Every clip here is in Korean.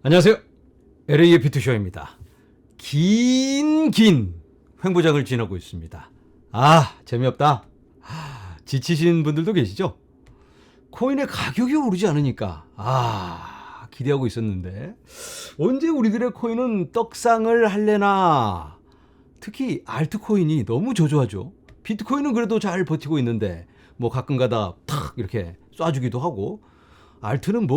안녕하세요. LA의 비투쇼입니다. 긴 횡보장을 지나고 있습니다. 재미없다. 지치신 분들도 계시죠? 코인의 가격이 오르지 않으니까 기대하고 있었는데 언제 우리들의 코인은 떡상을 할래나. 특히 알트코인이 너무 저조하죠. 비트코인은 그래도 잘 버티고 있는데 뭐 가끔가다 탁 이렇게 쏴주기도 하고, 알트는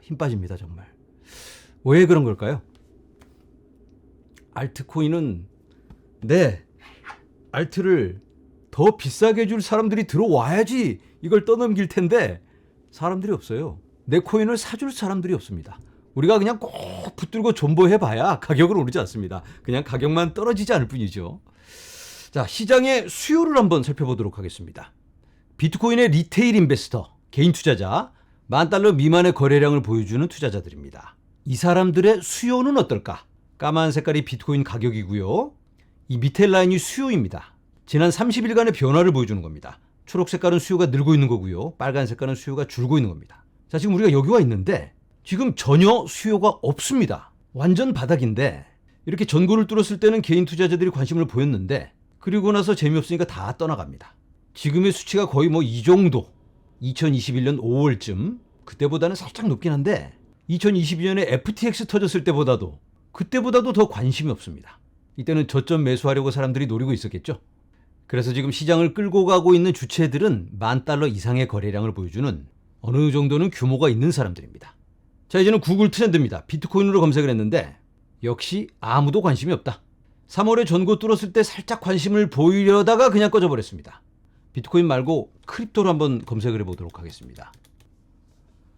힘 빠집니다 정말. 왜 그런 걸까요? 알트코인은 알트를 더 비싸게 줄 사람들이 들어와야지 이걸 떠넘길 텐데 사람들이 없어요. 내 코인을 사줄 사람들이 없습니다. 우리가 그냥 꼭 붙들고 존버해봐야 가격은 오르지 않습니다. 그냥 가격만 떨어지지 않을 뿐이죠. 자, 시장의 수요를 한번 살펴보도록 하겠습니다. 비트코인의 리테일 인베스터, 개인 투자자, $10,000 미만의 거래량을 보여주는 투자자들입니다. 이 사람들의 수요는 어떨까? 까만 색깔이 비트코인 가격이고요. 이 밑에 라인이 수요입니다. 지난 30일간의 변화를 보여주는 겁니다. 초록 색깔은 수요가 늘고 있는 거고요. 빨간 색깔은 수요가 줄고 있는 겁니다. 자, 지금 우리가 여기 와 있는데 지금 전혀 수요가 없습니다. 완전 바닥인데, 이렇게 전고를 뚫었을 때는 개인 투자자들이 관심을 보였는데 그리고 나서 재미없으니까 다 떠나갑니다. 지금의 수치가 거의 이 정도. 2021년 5월쯤, 그때보다는 살짝 높긴 한데 2022년에 FTX 터졌을 때보다도 그때보다도 더 관심이 없습니다. 이때는 저점 매수하려고 사람들이 노리고 있었겠죠. 그래서 지금 시장을 끌고 가고 있는 주체들은 $10,000 이상의 거래량을 보여주는 어느 정도는 규모가 있는 사람들입니다. 자, 이제는 구글 트렌드입니다. 비트코인으로 검색을 했는데 역시 아무도 관심이 없다. 3월에 전고 뚫었을 때 살짝 관심을 보이려다가 그냥 꺼져버렸습니다. 비트코인 말고 크립토로 한번 검색을 해보도록 하겠습니다.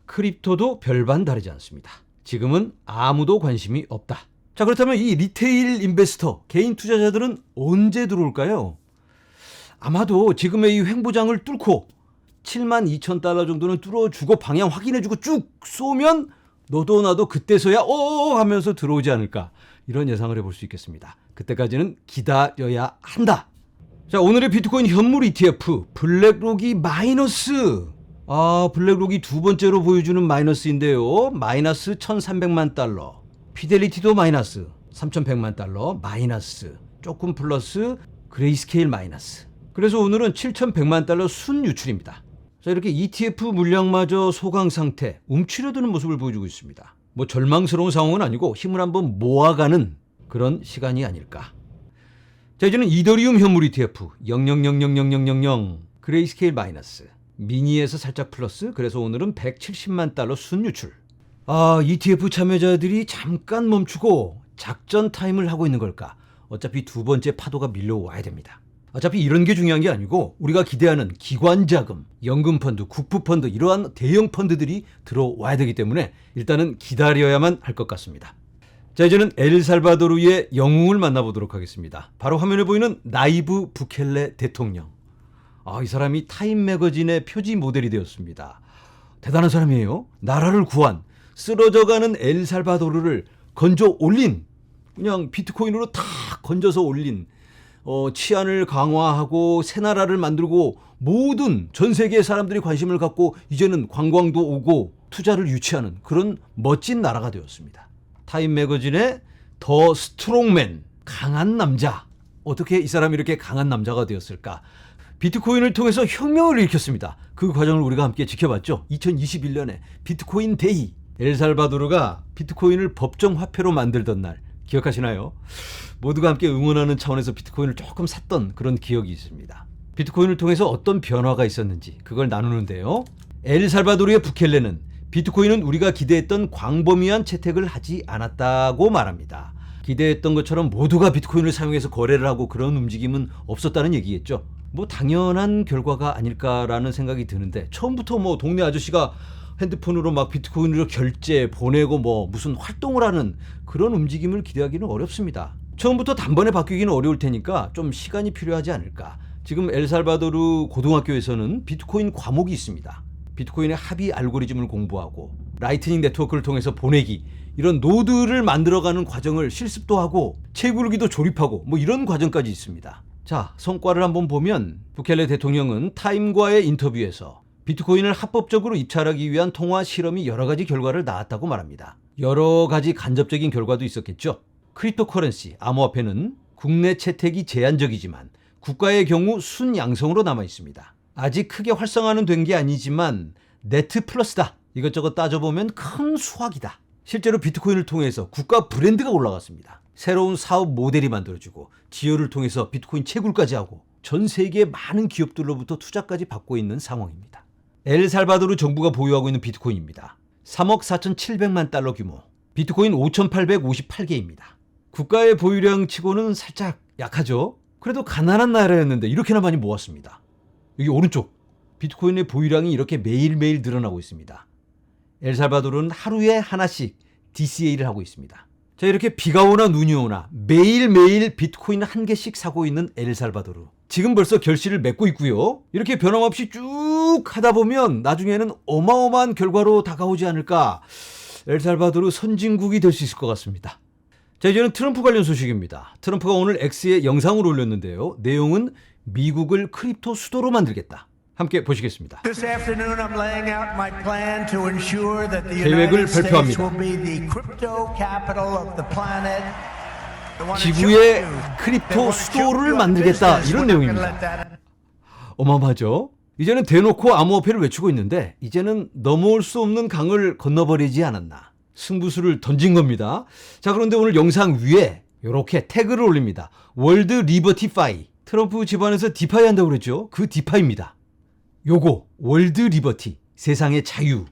크립토도 별반 다르지 않습니다. 지금은 아무도 관심이 없다. 자, 그렇다면 이 리테일 인베스터, 개인 투자자들은 언제 들어올까요? 아마도 지금의 이 횡보장을 뚫고 $72,000 정도는 뚫어주고 방향 확인해주고 쭉 쏘면 너도 나도 그때서야 하면서 들어오지 않을까, 이런 예상을 해볼 수 있겠습니다. 그때까지는 기다려야 한다. 자, 오늘의 비트코인 현물 ETF 블랙록이 마이너스. 블랙록이 두 번째로 보여주는 마이너스인데요. 마이너스 $1,300만. 피델리티도 마이너스 $3,100만 마이너스. 조금 플러스 그레이스케일 마이너스. 그래서 오늘은 $7,100만 순유출입니다. 자, 이렇게 ETF 물량마저 소강 상태, 움츠려드는 모습을 보여주고 있습니다. 절망스러운 상황은 아니고 힘을 한번 모아가는 그런 시간이 아닐까. 자, 이제는 이더리움 현물 ETF 0.0000000 그레이스케일 마이너스, 미니에서 살짝 플러스. 그래서 오늘은 $170만 순유출. ETF 참여자들이 잠깐 멈추고 작전 타임을 하고 있는 걸까? 어차피 두 번째 파도가 밀려와야 됩니다. 어차피 이런 게 중요한 게 아니고 우리가 기대하는 기관 자금, 연금 펀드, 국부 펀드, 이러한 대형 펀드들이 들어와야 되기 때문에 일단은 기다려야만 할 것 같습니다. 자, 이제는 엘살바도르의 영웅을 만나보도록 하겠습니다. 바로 화면에 보이는 나이브 부켈레 대통령. 이 사람이 타임 매거진의 표지 모델이 되었습니다. 대단한 사람이에요. 나라를 구한, 쓰러져가는 엘살바도르를 건져 올린, 그냥 비트코인으로 다 건져서 올린, 치안을 강화하고 새 나라를 만들고 모든 전 세계의 사람들이 관심을 갖고 이제는 관광도 오고 투자를 유치하는 그런 멋진 나라가 되었습니다. 타임 매거진의 더 스트롱맨, 강한 남자. 어떻게 이 사람이 이렇게 강한 남자가 되었을까? 비트코인을 통해서 혁명을 일으켰습니다. 그 과정을 우리가 함께 지켜봤죠. 2021년에 비트코인 데이. 엘살바도르가 비트코인을 법정 화폐로 만들던 날 기억하시나요? 모두가 함께 응원하는 차원에서 비트코인을 조금 샀던 그런 기억이 있습니다. 비트코인을 통해서 어떤 변화가 있었는지 그걸 나누는데요. 엘살바도르의 부켈레는 비트코인은 우리가 기대했던 광범위한 채택을 하지 않았다고 말합니다. 기대했던 것처럼 모두가 비트코인을 사용해서 거래를 하고 그런 움직임은 없었다는 얘기겠죠. 당연한 결과가 아닐까라는 생각이 드는데, 처음부터 동네 아저씨가 핸드폰으로 막 비트코인으로 결제 보내고 무슨 활동을 하는 그런 움직임을 기대하기는 어렵습니다. 처음부터 단번에 바뀌기는 어려울 테니까 좀 시간이 필요하지 않을까. 지금 엘살바도르 고등학교에서는 비트코인 과목이 있습니다. 비트코인의 합의 알고리즘을 공부하고 라이트닝 네트워크를 통해서 보내기, 이런 노드를 만들어가는 과정을 실습도 하고 채굴기도 조립하고 이런 과정까지 있습니다. 자, 성과를 한번 보면 부켈레 대통령은 타임과의 인터뷰에서 비트코인을 합법적으로 입찰하기 위한 통화 실험이 여러 가지 결과를 낳았다고 말합니다. 여러 가지 간접적인 결과도 있었겠죠. 크립토커런시, 암호화폐는 국내 채택이 제한적이지만 국가의 경우 순양성으로 남아 있습니다. 아직 크게 활성화는 된 게 아니지만 네트 플러스다. 이것저것 따져보면 큰 수확이다. 실제로 비트코인을 통해서 국가 브랜드가 올라갔습니다. 새로운 사업 모델이 만들어지고 지효를 통해서 비트코인 채굴까지 하고 전 세계의 많은 기업들로부터 투자까지 받고 있는 상황입니다. 엘살바도르 정부가 보유하고 있는 비트코인입니다. 3억 4,700만 달러 규모, 비트코인 5,858개입니다. 국가의 보유량 치고는 살짝 약하죠. 그래도 가난한 나라였는데 이렇게나 많이 모았습니다. 여기 오른쪽 비트코인의 보유량이 이렇게 매일매일 늘어나고 있습니다. 엘살바도르는 하루에 하나씩 DCA를 하고 있습니다. 자, 이렇게 비가 오나 눈이 오나 매일매일 비트코인 한 개씩 사고 있는 엘살바도르. 지금 벌써 결실을 맺고 있고요. 이렇게 변함없이 쭉 하다 보면 나중에는 어마어마한 결과로 다가오지 않을까. 엘살바도르 선진국이 될 수 있을 것 같습니다. 자, 이제는 트럼프 관련 소식입니다. 트럼프가 오늘 X에 영상을 올렸는데요. 내용은 미국을 크립토 수도로 만들겠다. 함께 보시겠습니다. 계획을 발표합니다. 지구의 크립토 수도를 만들겠다, 이런 내용입니다. 어마어마하죠? 이제는 대놓고 암호화폐를 외치고 있는데 이제는 넘어올 수 없는 강을 건너버리지 않았나. 승부수를 던진 겁니다. 자, 그런데 오늘 영상 위에 이렇게 태그를 올립니다. 월드 리버티 파이. 트럼프 집안에서 디파이 한다고 그랬죠? 그 디파이입니다. 요거 월드 리버티, 세상의 자유.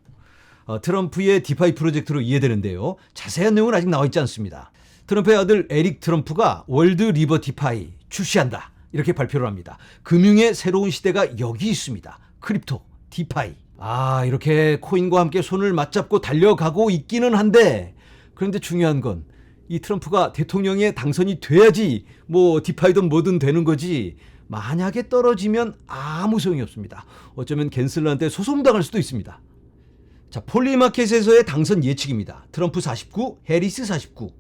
트럼프의 디파이 프로젝트로 이해되는데요. 자세한 내용은 아직 나와 있지 않습니다. 트럼프의 아들 에릭 트럼프가 월드 리버티 파이 출시한다, 이렇게 발표를 합니다. 금융의 새로운 시대가 여기 있습니다. 크립토, 디파이. 이렇게 코인과 함께 손을 맞잡고 달려가고 있기는 한데, 그런데 중요한 건 이 트럼프가 대통령에 당선이 돼야지 뭐 디파이든 뭐든 되는 거지, 만약에 떨어지면 아무 소용이 없습니다. 어쩌면 갠슬러한테 소송당할 수도 있습니다. 자, 폴리마켓에서의 당선 예측입니다. 트럼프 49, 해리스 49.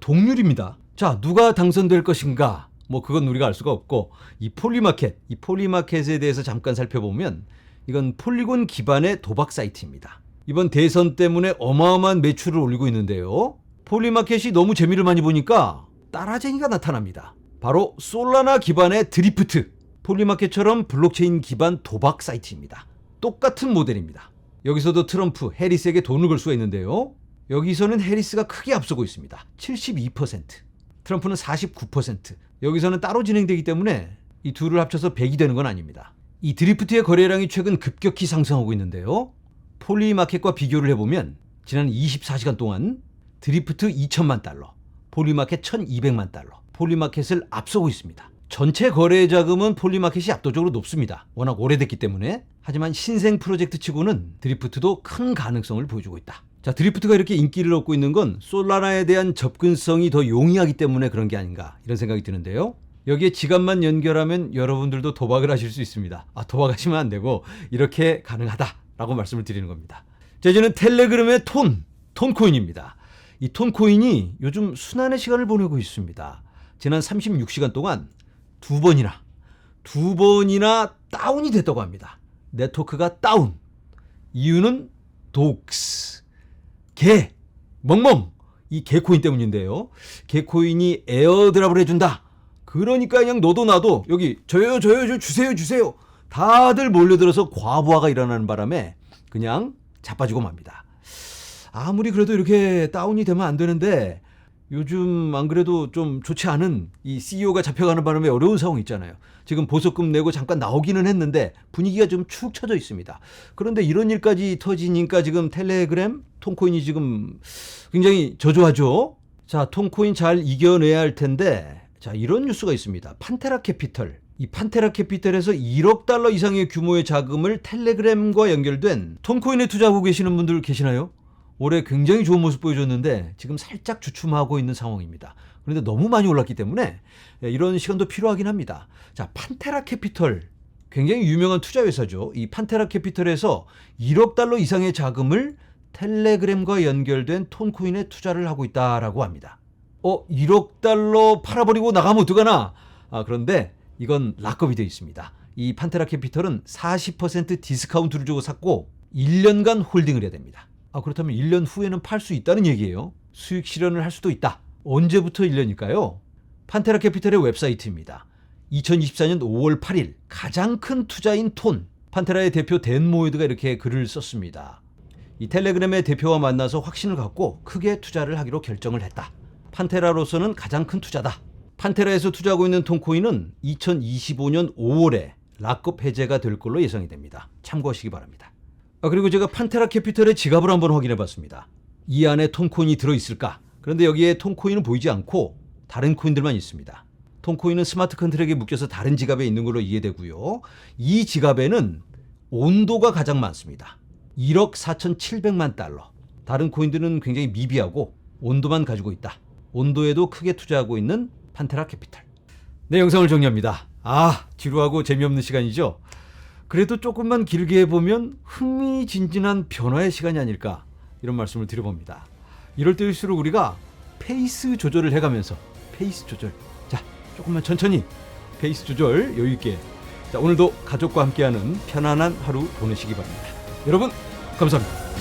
동률입니다. 자, 누가 당선될 것인가? 뭐 그건 우리가 알 수가 없고, 이 폴리마켓에 대해서 잠깐 살펴보면 이건 폴리곤 기반의 도박 사이트입니다. 이번 대선 때문에 어마어마한 매출을 올리고 있는데요. 폴리마켓이 너무 재미를 많이 보니까 따라쟁이가 나타납니다. 바로 솔라나 기반의 드리프트, 폴리마켓처럼 블록체인 기반 도박 사이트입니다. 똑같은 모델입니다. 여기서도 트럼프, 해리스에게 돈을 걸 수가 있는데요. 여기서는 해리스가 크게 앞서고 있습니다. 72%, 트럼프는 49%. 여기서는 따로 진행되기 때문에 이 둘을 합쳐서 100이 되는 건 아닙니다. 이 드리프트의 거래량이 최근 급격히 상승하고 있는데요. 폴리마켓과 비교를 해보면 지난 24시간 동안 드리프트 2천만 달러, 폴리마켓 1200만 달러, 폴리마켓을 앞서고 있습니다. 전체 거래 자금은 폴리마켓이 압도적으로 높습니다. 워낙 오래됐기 때문에. 하지만 신생 프로젝트 치고는 드리프트도 큰 가능성을 보여주고 있다. 자, 드리프트가 이렇게 인기를 얻고 있는 건 솔라나에 대한 접근성이 더 용이하기 때문에 그런 게 아닌가, 이런 생각이 드는데요. 여기에 지갑만 연결하면 여러분들도 도박을 하실 수 있습니다. 도박하시면 안 되고 이렇게 가능하다라고 말씀을 드리는 겁니다. 자, 이제는 텔레그램의 톤코인입니다. 이 톤코인이 요즘 순환의 시간을 보내고 있습니다. 지난 36시간 동안 두 번이나 다운이 됐다고 합니다. 네트워크가 다운. 이유는 독스, 개, 멍멍, 이 개코인 때문인데요. 개코인이 에어드랍을 해준다. 그러니까 그냥 너도 나도 여기 저요 주세요. 다들 몰려들어서 과부하가 일어나는 바람에 그냥 자빠지고 맙니다. 아무리 그래도 이렇게 다운이 되면 안 되는데 요즘 안 그래도 좀 좋지 않은 이 CEO가 잡혀가는 바람에 어려운 상황 있잖아요. 지금 보석금 내고 잠깐 나오기는 했는데 분위기가 좀 축 처져 있습니다. 그런데 이런 일까지 터지니까 지금 텔레그램, 톤코인이 지금 굉장히 저조하죠. 자, 톤코인 잘 이겨내야 할 텐데, 자, 이런 뉴스가 있습니다. 판테라 캐피털. 이 판테라 캐피털에서 1억 달러 이상의 규모의 자금을 텔레그램과 연결된 톤코인에 투자하고 계시는 분들 계시나요? 올해 굉장히 좋은 모습 보여줬는데 지금 살짝 주춤하고 있는 상황입니다. 그런데 너무 많이 올랐기 때문에 이런 시간도 필요하긴 합니다. 자, 판테라 캐피털, 굉장히 유명한 투자 회사죠. 이 판테라 캐피털에서 1억 달러 이상의 자금을 텔레그램과 연결된 톤코인에 투자를 하고 있다라고 합니다. 1억 달러 팔아버리고 나가면 어떡하나? 그런데 이건 락업이 되어 있습니다. 이 판테라 캐피털은 40% 디스카운트를 주고 샀고 1년간 홀딩을 해야 됩니다. 그렇다면 1년 후에는 팔 수 있다는 얘기예요. 수익 실현을 할 수도 있다. 언제부터 1년일까요? 판테라 캐피털의 웹사이트입니다. 2024년 5월 8일 가장 큰 투자인 톤. 판테라의 대표 댄 모이드가 이렇게 글을 썼습니다. 이 텔레그램의 대표와 만나서 확신을 갖고 크게 투자를 하기로 결정을 했다. 판테라로서는 가장 큰 투자다. 판테라에서 투자하고 있는 톤코인은 2025년 5월에 락업 해제가 될 걸로 예상이 됩니다. 참고하시기 바랍니다. 그리고 제가 판테라 캐피털의 지갑을 한번 확인해 봤습니다. 이 안에 톤코인이 들어있을까? 그런데 여기에 톤코인은 보이지 않고 다른 코인들만 있습니다. 톤코인은 스마트 컨트랙에 묶여서 다른 지갑에 있는 걸로 이해되고요. 이 지갑에는 온도가 가장 많습니다. 1억 4,700만 달러. 다른 코인들은 굉장히 미비하고 온도만 가지고 있다. 온도에도 크게 투자하고 있는 판테라 캐피털. 네, 영상을 정리합니다. 지루하고 재미없는 시간이죠? 그래도 조금만 길게 해보면 흥미진진한 변화의 시간이 아닐까, 이런 말씀을 드려봅니다. 이럴 때일수록 우리가 페이스 조절을 해가면서 페이스 조절, 조금만 천천히 페이스 조절 여유있게, 오늘도 가족과 함께하는 편안한 하루 보내시기 바랍니다. 여러분 감사합니다.